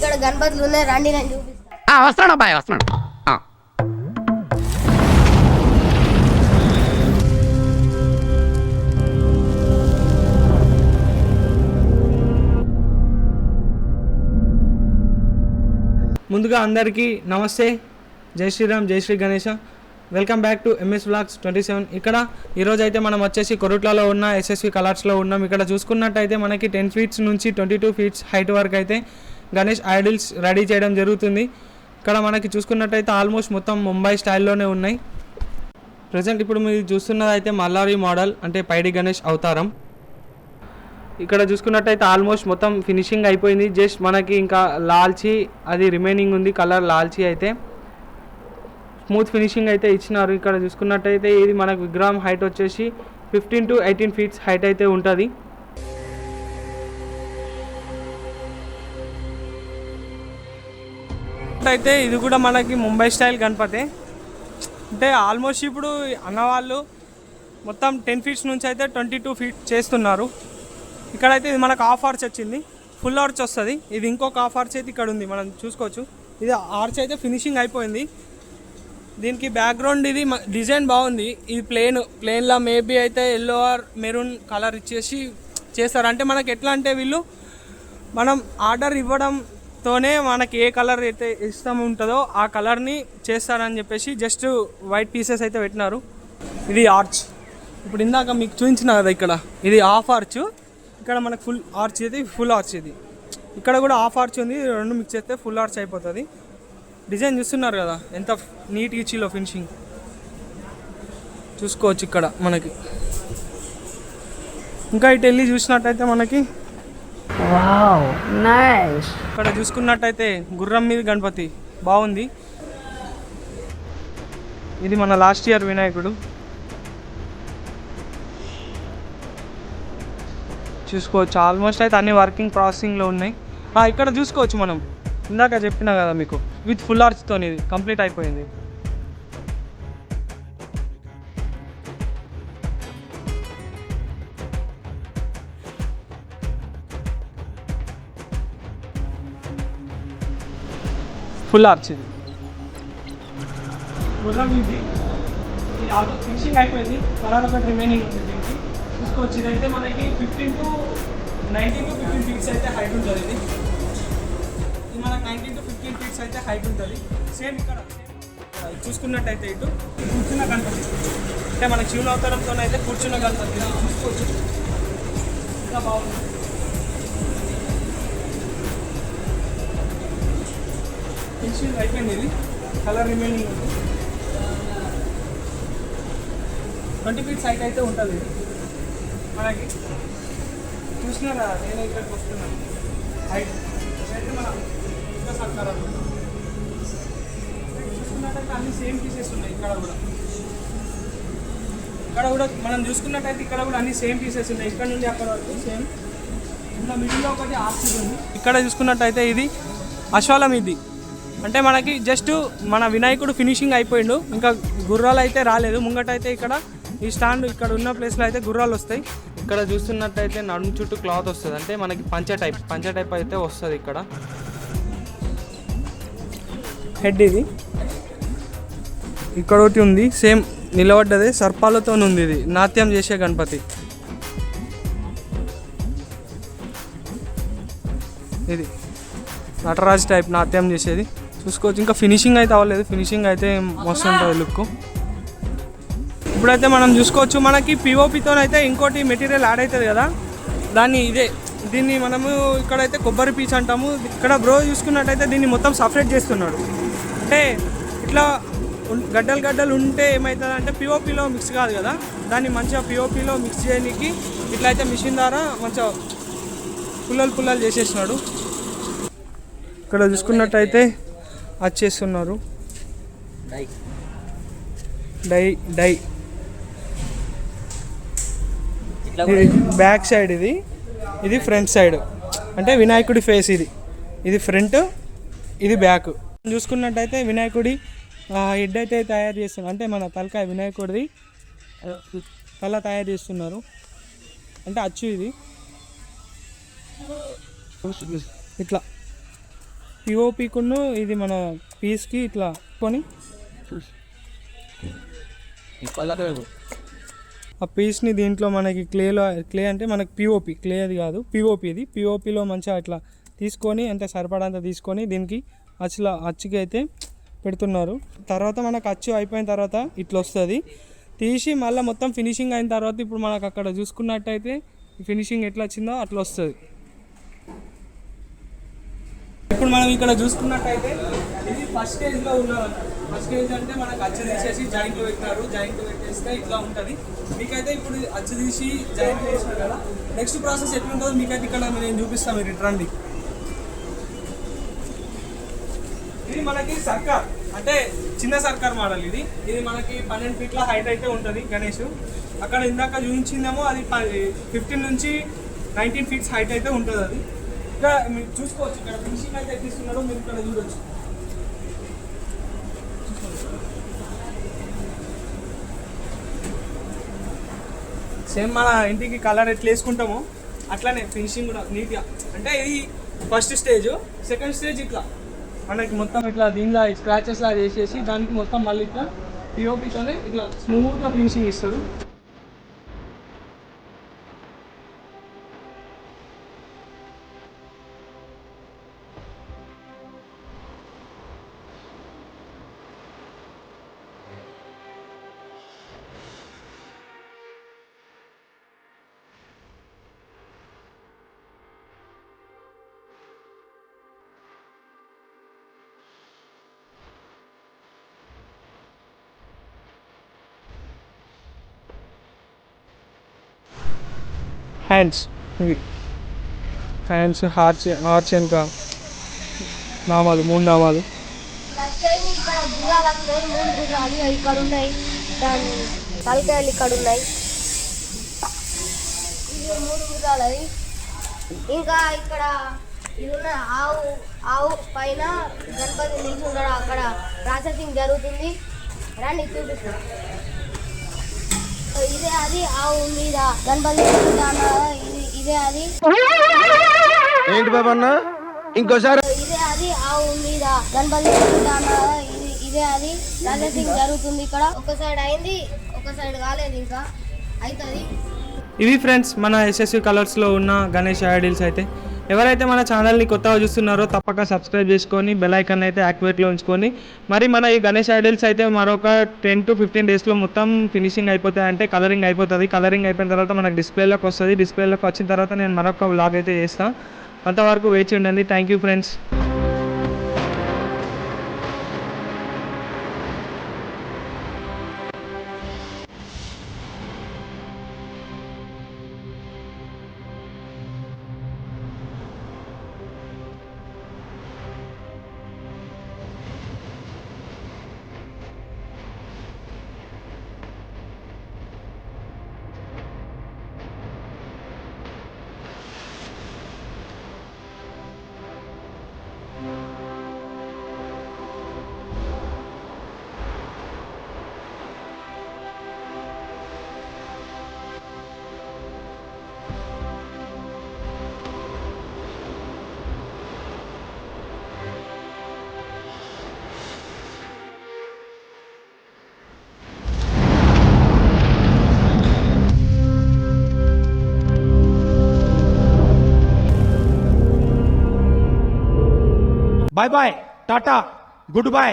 ఇక్కడ గణపతులు ఉన్నాయి, రండి నేను చూపిస్తాను. వస్తున్నాడు అబ్బాయి, వస్తున్నాడు. ముందుగా అందరికీ నమస్తే, జై శ్రీరామ్, జై Shri Ganesha. Welcome back to MS Vlogs 27. ఇక్కడ ఈరోజు అయితే మనం వచ్చేసి కొరుట్లలో ఉన్న SSV కలర్స్లో ఉన్నాం. ఇక్కడ చూసుకున్నట్టయితే మనకి 10 feet నుంచి 22 feet హైట్ వరకు అయితే గణేష్ ఐడిల్స్ రెడీ చేయడం జరుగుతుంది. ఇక్కడ మనకి చూసుకున్నట్టయితే ఆల్మోస్ట్ మొత్తం ముంబై స్టైల్లోనే ఉన్నాయి. ప్రజెంట్ ఇప్పుడు మీరు చూస్తున్నది అయితే మల్లారి మోడల్, అంటే పైడి గణేష్ అవతారం. ఇక్కడ చూసుకున్నట్టయితే ఆల్మోస్ట్ మొత్తం ఫినిషింగ్ అయిపోయింది. జస్ట్ మనకి ఇంకా లాల్చి అది రిమైనింగ్ ఉంది, కలర్ లాల్చి అయితే స్మూత్ ఫినిషింగ్ అయితే ఇచ్చినారు. ఇక్కడ చూసుకున్నట్టయితే ఇది మనకు విగ్రహం హైట్ వచ్చేసి 15 to 18 feet హైట్ అయితే ఉంటుంది. అయితే ఇది కూడా మనకి ముంబై స్టైల్ గణపతి. అంటే ఆల్మోస్ట్ ఇప్పుడు అన్నవాళ్ళు మొత్తం 10 feet నుంచి అయితే 22 feet చేస్తున్నారు. ఇక్కడైతే ఇది మనకు హాఫ్ ఆర్చ్ వచ్చింది, ఫుల్ ఆర్చ్ వస్తుంది. ఇది ఇంకొక హాఫ్ ఆర్చ్ అయితే ఇక్కడ ఉంది, మనం చూసుకోవచ్చు. ఇది ఆర్చ్ అయితే ఫినిషింగ్ అయిపోయింది. దీనికి బ్యాక్గ్రౌండ్ ఇది డిజైన్ బాగుంది. ఇది ప్లేన్లో మేబీ అయితే ఎల్లో ఆర్ మెరూన్ కలర్ ఇచ్చేసి చేస్తారు. అంటే మనకి ఎట్లా అంటే వీళ్ళు మనం ఆర్డర్ ఇవ్వడంతోనే మనకి ఏ కలర్ అయితే ఇష్టం ఉంటుందో ఆ కలర్ని చేస్తారని చెప్పేసి జస్ట్ వైట్ పీసెస్ అయితే పెట్టినారు. ఇది ఆర్చ్. ఇప్పుడు ఇందాక మీకు చూపించిన కదా, ఇక్కడ ఇది హాఫ్ ఆర్చ్, ఇక్కడ మనకు ఫుల్ ఆర్చ్, ఇది ఫుల్ ఆర్చ్. ఇది ఇక్కడ కూడా హాఫ్ ఆర్చ్ ఉంది, రెండు మిక్స్ చేస్తే ఫుల్ ఆర్చ్ అయిపోతుంది. డిజైన్ చూస్తున్నారు కదా ఎంత నీట్గా ఇచ్చిలో ఫినిషింగ్ చూసుకోవచ్చు. ఇక్కడ మనకి ఇంకా ఇటు వెళ్ళి చూసినట్టయితే మనకి ఇక్కడ చూసుకున్నట్టయితే గుర్రం మీద గణపతి బాగుంది. ఇది మన లాస్ట్ ఇయర్ వినాయకుడు చూసుకోవచ్చు. ఆల్మోస్ట్ అయితే అన్ని వర్కింగ్ ప్రాసెసింగ్లో ఉన్నాయి. ఇక్కడ చూసుకోవచ్చు, మనం ఇందాక చెప్పినా కదా మీకు, విత్ ఫుల్ ఆర్చ్తో ఇది కంప్లీట్ అయిపోయింది. ఫుల్ ఆర్చ్ ఇది ఫినిషింగ్ అయిపోయింది. కలర్ ఒకటి రిమైనింగ్ ఉంది. దీనికి చూసుకోవచ్చు. ఇదైతే మనకి 19 to 15 feet అయితే హైట్ ఉంటుంది. ఇది మనకు 19 to 15 feet అయితే హైట్ ఉంటుంది. సేమ్ ఇక్కడ చూసుకున్నట్టయితే ఇటు కూర్చున్న గణపతి, అంటే మనకి శివుని అవతారంతో అయితే కూర్చున్న గణపతి చూసుకోవచ్చు. ఇంకా బాగుంది. ఫినిషింగ్ అయిపోయింది. ఇది కలర్ రిమైనింగ్ ఉంది. 20 feet హైట్ అయితే ఉంటుంది. ఇది మనకి చూసినారా, నేను ఇక్కడికి వస్తున్నాను హైట్ అయితే మన ఇంకా సర్కారు చూసుకున్నట్టయితే అన్ని సేమ్ పీసెస్ ఉన్నాయి. ఇక్కడ కూడా మనం చూసుకున్నట్టయితే ఇక్కడ కూడా అన్ని సేమ్ పీసెస్ ఉన్నాయి. ఇక్కడ నుండి అక్కడ వరకు సేమ్. ఇంకా మిడిల్లో ఒకటి ఆర్చ్ ఉంది. ఇక్కడ చూసుకున్నట్టయితే ఇది అశ్వాలం. ఇది అంటే మనకి జస్ట్ మన వినాయకుడు ఫినిషింగ్ అయిపోయిండు, ఇంకా గుర్రాలు అయితే రాలేదు. ముంగటైతే ఇక్కడ ఈ స్టాండ్ ఇక్కడ ఉన్న ప్లేస్లో అయితే గుర్రాలు వస్తాయి. ఇక్కడ చూస్తున్నట్టయితే నడుము చుట్టూ క్లాత్ వస్తుంది, అంటే మనకి పంచ టైప్ అయితే వస్తుంది. ఇక్కడ హెడ్ ఇది ఇక్కడ ఒకటి ఉంది, సేమ్ నిలబడ్డది, సర్పాలతో ఉంది. ఇది నాట్యం చేసే గణపతి. ఇది నటరాజ్ టైప్ నాట్యం చేసేది చూసుకోవచ్చు. ఇంకా ఫినిషింగ్ అయితే అవ్వలేదు, ఫినిషింగ్ అయితే మస్తు ఉంటుంది లుక్. ఇప్పుడైతే మనం చూసుకోవచ్చు, మనకి పిఓపితో అయితే ఇంకోటి మెటీరియల్ యాడ్ అవుతుంది కదా, దీన్ని మనము ఇక్కడైతే కొబ్బరి పీచ్ అంటాము. ఇక్కడ బ్రో చూసుకున్నట్టయితే దీన్ని మొత్తం సపరేట్ చేస్తున్నాడు. అంటే ఇట్లా గడ్డలు ఉంటే ఏమవుతుంది అంటే పిఓపిలో మిక్స్ కాదు కదా, దాన్ని మంచిగా పిఓపిలో మిక్స్ చేయడానికి ఇట్లయితే మిషన్ ద్వారా మంచిగా పుల్లలు చేసేస్తున్నాడు. ఇక్కడ చూసుకున్నట్టయితే అది చేస్తున్నారు డై బ్యాక్ సైడ్. ఇది ఫ్రంట్ సైడ్, అంటే వినాయకుడి ఫేస్. ఇది ఫ్రంట్, ఇది బ్యాక్. చూసుకున్నట్టయితే వినాయకుడి హెడ్ అయితే తయారు చేస్తున్నారు, అంటే మన తలకాయ వినాయకుడిది తల తయారు చేస్తున్నారు. అంటే అచ్చు ఇది ఇట్లా పిఓపికును ఇది మన పీస్కి ఇట్లా కొని ఆ పీస్ని దీంట్లో మనకి క్లే అంటే మనకి పిఓపి క్లే అది కాదు పిఓపి ఇది పిఓపిలో మంచిగా ఇట్లా తీసుకొని అంటే సరిపడంత తీసుకొని దీనికి అచ్చుకి అయితే పెడుతున్నారు. తర్వాత మనకు అచ్చు అయిపోయిన తర్వాత ఇట్లా వస్తుంది. తీసి మళ్ళీ మొత్తం ఫినిషింగ్ అయిన తర్వాత ఇప్పుడు మనకు అక్కడ చూసుకున్నట్టయితే ఫినిషింగ్ ఎట్లా వచ్చిందో అట్లా వస్తుంది. ఇప్పుడు మనం ఇక్కడ చూసుకున్నట్టయితే ఇది ఫస్ట్ స్టేజ్లో ఉన్నాం. ఫస్ట్ స్టేజ్ అంటే మనకు అచ్చు తీసేసి జాయింట్లు పెట్టారు. జాయింట్లు పెట్టేస్తే ఇట్లా ఉంటుంది. మీకైతే ఇప్పుడు అచ్చు తీసి జాయింట్ చేసినారు కదా, నెక్స్ట్ ప్రాసెస్ ఎట్లుంటుందో మీకైతే ఇక్కడ నేను చూపిస్తాను. మీరు ఇటు రండి. ఇది మనకి సర్కార్ అంటే చిన్న సర్కార్ మోడల్. ఇది మనకి 12 ఫీట్ల హైట్ అయితే ఉంటుంది గణేష్. అక్కడ ఇందాక చూపించిందేమో అది 15 నుంచి 19 ఫీట్స్ హైట్ అయితే ఉంటుంది. అది ఇక్కడ మీరు చూసుకోవచ్చు. ఇక్కడ ఫినిషింగ్ అయితే ఎక్కిస్తున్నారో మీరు ఇక్కడ చూడవచ్చు. సేమ్ మన ఇంటికి కలర్ ఎట్లా వేసుకుంటామో అట్లానే ఫినిషింగ్ కూడా నీట్గా. అంటే ఇది ఫస్ట్ స్టేజ్. సెకండ్ స్టేజ్ ఇట్లా మనకి మొత్తం ఇట్లా దీనిలో స్క్రాచెస్ లా చేసేసి దానికి మొత్తం మళ్ళీ ఇట్లా పిఓపితోనే ఇట్లా స్మూత్గా ఫినిషింగ్ ఇస్తారు. హ్యాండ్స్ హార్చ్ వెనుక నామాలు 3 నామాలు. ఇక్కడ ఉన్నాయి, దాని తలకాయలు ఇక్కడ ఉన్నాయి. ఇది 3 గుర్రాలు. అది ఇంకా ఇక్కడ ఇది ఉన్న ఆవు పైన గణపతి నిల్చుంటాడు. అక్కడ ప్రాసెసింగ్ జరుగుతుంది. రండి చూపిస్తాను. ఇదే అది ఆవు మీద గణపతి ఇదే అది ఏంటి బాబన్న ఇంకోసారి ఇదే అది ఆవు మీద గణపతి ఇదే అది ప్రాసెసింగ్ జరుగుతుంది. ఇక్కడ ఒక సైడ్ అయింది, ఒక సైడ్ కాలేదు, ఇంకా అవుతుంది. ఇవి ఫ్రెండ్స్ మన ఎస్ఎస్వి కలర్స్లో ఉన్న గణేష్ ఐడిల్స్. అయితే ఎవరైతే మన ఛానల్ని కొత్తగా చూస్తున్నారో తప్పక సబ్స్క్రైబ్ చేసుకొని బెల్ ఐకాన్ అయితే యాక్టివేట్లో ఉంచుకొని మరి మన ఈ గణేష్ ఐడిల్స్ అయితే మరొక 10 to 15 డేస్లో మొత్తం ఫినిషింగ్ అయిపోతాయి. అంటే కలరింగ్ అయిపోతుంది. కలరింగ్ అయిపోయిన తర్వాత మనకు డిస్ప్లేలోకి వస్తుంది. డిస్ప్లేలోకి వచ్చిన తర్వాత నేను మరొక వ్లాగ్ అయితే చేస్తాను. అంతవరకు వేచి ఉండండి. Thank you friends. Bye bye tata good bye.